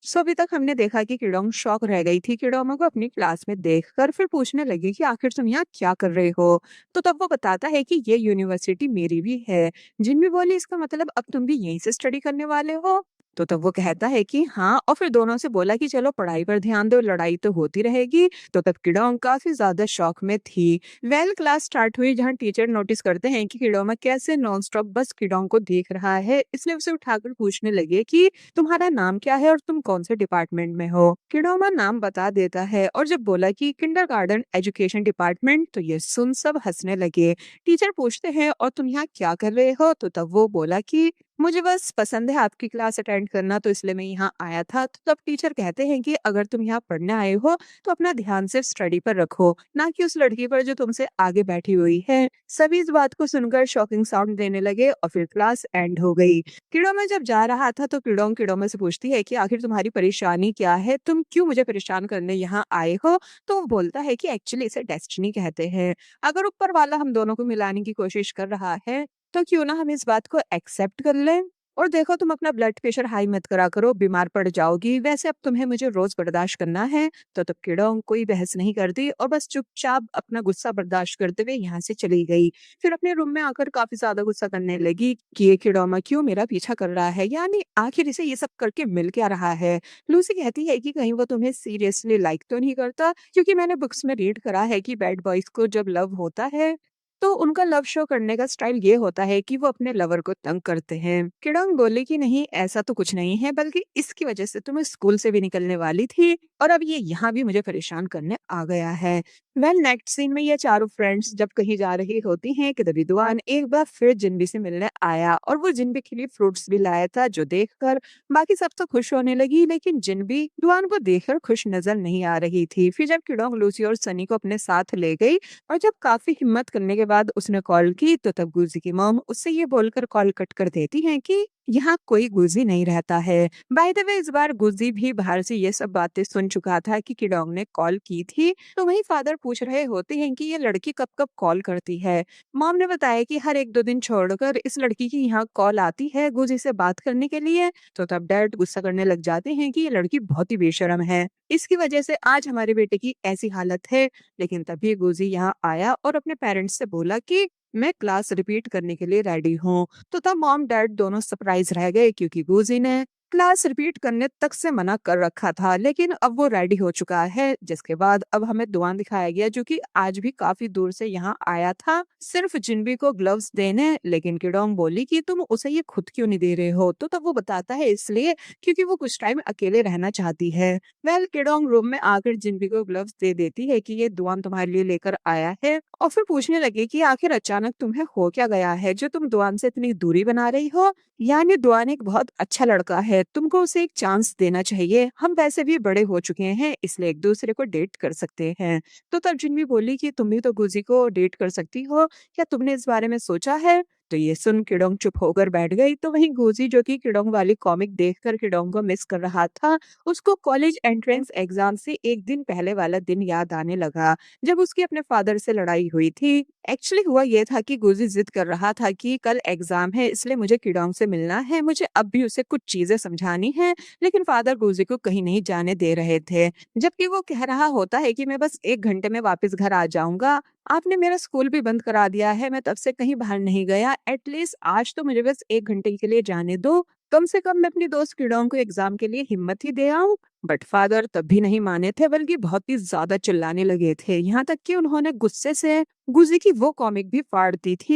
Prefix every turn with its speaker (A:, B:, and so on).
A: सो अभी तक हमने देखा कि किडोंग शॉक रह गई थी किडोमा को अपनी क्लास में देखकर, फिर पूछने लगी कि आखिर तुम यहाँ क्या कर रहे हो। तो तब वो बताता है कि ये यूनिवर्सिटी मेरी भी है। जिनमी बोली, इसका मतलब अब तुम भी यहीं से स्टडी करने वाले हो। तो तब वो कहता है कि हाँ, और फिर दोनों से बोला कि चलो पढ़ाई पर ध्यान दो, लड़ाई तो होती रहेगी। तो तब किडोंग काफी ज्यादा शॉक में थी। क्लास स्टार्ट हुई, जहाँ टीचर नोटिस करते हैं कि किडोमा कैसे नॉन स्टॉप बस किडोंग को देख रहा है, इसलिए उसे उठाकर पूछने लगे कि तुम्हारा नाम क्या है और तुम कौन से डिपार्टमेंट में हो। किडोमा नाम बता देता है, और जब बोला कि किंडरगार्टन एजुकेशन डिपार्टमेंट, तो ये सुन सब हंसने लगे। टीचर पूछते हैं, और तुम यहाँ क्या कर रहे हो। तो तब वो बोला कि मुझे बस पसंद है आपकी क्लास अटेंड करना, तो इसलिए मैं यहाँ आया था। तो तब टीचर कहते हैं कि अगर तुम यहाँ पढ़ने आए हो तो अपना ध्यान सिर्फ स्टडी पर रखो, ना कि उस लड़की पर जो तुमसे आगे बैठी हुई है। सभी इस बात को सुनकर शॉकिंग साउंड देने लगे, और फिर क्लास एंड हो गई। किडोमा जब जा रहा था तो किडोंग किडोमा से पूछती है कि आखिर तुम्हारी परेशानी क्या है, तुम क्यों मुझे परेशान करने यहाँ आए हो। तो वो बोलता है कि एक्चुअली इसे डेस्टिनी कहते हैं। अगर ऊपर वाला हम दोनों को मिलाने की कोशिश कर रहा है, तो क्यों ना हम इस बात को एक्सेप्ट कर लें। और देखो, तुम अपना ब्लड प्रेशर हाई मत करा करो, बीमार पड़ जाओगी, वैसे अब तुम्हें मुझे रोज बर्दाश्त करना है। तो तब किडोंग कोई बहस नहीं करती, और बस चुपचाप अपना गुस्सा बर्दाश्त करते हुए यहाँ से चली गई। फिर अपने रूम में आकर काफी ज्यादा गुस्सा करने लगी कि ये किडोमा क्यों मेरा पीछा कर रहा है, यानी आखिर इसे ये सब करके मिल क्या रहा है। लूसी कहती है कि कहीं वो तुम्हें सीरियसली लाइक तो नहीं करता, क्योंकि मैंने बुक्स में रीड करा है कि बैड बॉयज को जब लव होता है तो उनका लव शो करने का स्टाइल ये होता है कि वो अपने लवर को तंग करते हैं। किडोंग बोले कि नहीं, ऐसा तो कुछ नहीं है, बल्कि इसकी वजह से तो मैं स्कूल से भी निकलने वाली थी, और अब ये यहाँ भी मुझे परेशान करने आ गया है। नेक्स्ट सीन में ये चारों फ्रेंड्स जब कहीं जा रही होती हैं कि तभी दुआन एक बार फिर जिन्बी से मिलने आया, और वो जिन्बी के लिए फ्रूट्स भी लाया था, जो देखकर बाकी सब तो खुश होने लगी, लेकिन जिन्बी दुआन को देखकर खुश नजर नहीं आ रही थी। फिर जब किडोंग लूसी और सनी को अपने साथ ले गई, और जब काफी हिम्मत करने के बाद उसने कॉल की, तो तब गुजी की मॉम उससे ये बोलकर कॉल कट कर देती हैं कि यहाँ कोई गुजी नहीं रहता है। बाय द वे, इस बार गुजी भी बाहर से ये सब बातें सुन चुका था कि किडोंग ने कॉल की थी। तो वही फादर पूछ रहे होते हैं कि ये लड़की कब कब कॉल करती है। मॉम ने बताया कि हर एक दो दिन छोड़कर इस लड़की की यहाँ कॉल आती है गुजी से बात करने के लिए। तो तब डैड गुस्सा करने लग जाते हैं कि ये लड़की बहुत ही बेशरम है, इसकी वजह से आज हमारे बेटे की ऐसी हालत है। लेकिन तभी गुजी यहाँ आया और अपने पेरेंट्स से बोला कि मैं क्लास रिपीट करने के लिए रेडी हूँ। तो तब मॉम डैड दोनों सरप्राइज रह गए, क्योंकि गुजी ने क्लास रिपीट करने तक से मना कर रखा था, लेकिन अब वो रेडी हो चुका है। जिसके बाद अब हमें दुआन दिखाया गया, जो कि आज भी काफी दूर से यहाँ आया था सिर्फ जिन्बी को ग्लव्स देने। लेकिन किडोंग बोली कि तुम उसे ये खुद क्यों नहीं दे रहे हो। तो तब वो बताता है इसलिए क्योंकि वो कुछ टाइम अकेले रहना चाहती है। किडोंग रूम में आकर जिन्बी को ग्लव्स दे देती है कि ये दुआन तुम्हारे लिए लेकर आया है, और फिर पूछने लगे कि आखिर अचानक तुम्हें हो क्या गया है जो तुम दुआन से इतनी दूरी बना रही हो। यानी दुआन एक बहुत अच्छा लड़का है, तुमको उसे एक चांस देना चाहिए, हम वैसे भी बड़े हो चुके हैं, इसलिए एक दूसरे को डेट कर सकते हैं। तो तब जिन्मी बोली कि तुम भी तो गुजी को डेट कर सकती हो, क्या तुमने इस बारे में सोचा है। तो ये सुन किडोंग चुप होकर बैठ गई। तो वहीं गुजी, जो कि किडोंग वाली कॉमिक देखकर किडोंग को मिस कर रहा था, उसको कॉलेज एंट्रेंस एग्जाम से एक दिन पहले वाला दिन याद आने लगा, जब उसकी अपने फादर से लड़ाई हुई थी। एक्चुअली हुआ ये था कि गुजी जिद कर रहा था कि कल एग्जाम है, इसलिए मुझे किडोंग से मिलना है, मुझे अब भी उसे कुछ चीजें समझानी है। लेकिन फादर गुजी को कहीं नहीं जाने दे रहे थे, जबकि वो कह रहा होता है कि मैं बस 1 घंटे में वापस घर आ जाऊंगा। आपने मेरा स्कूल भी बंद करा दिया है, मैं तब से कहीं बाहर नहीं गया, एटलीस्ट आज तो मुझे बस 1 घंटे के लिए जाने दो, कम से कम मैं अपनी दोस्त किडोंग को एग्जाम के लिए हिम्मत ही दे आऊं। बट फादर तब भी नहीं माने थे, बल्कि बहुत ही ज्यादा चिल्लाने लगे थे, यहाँ तक कि उन्होंने गुस्से से गुजी की वो कॉमिक भी फाड़ दी थी।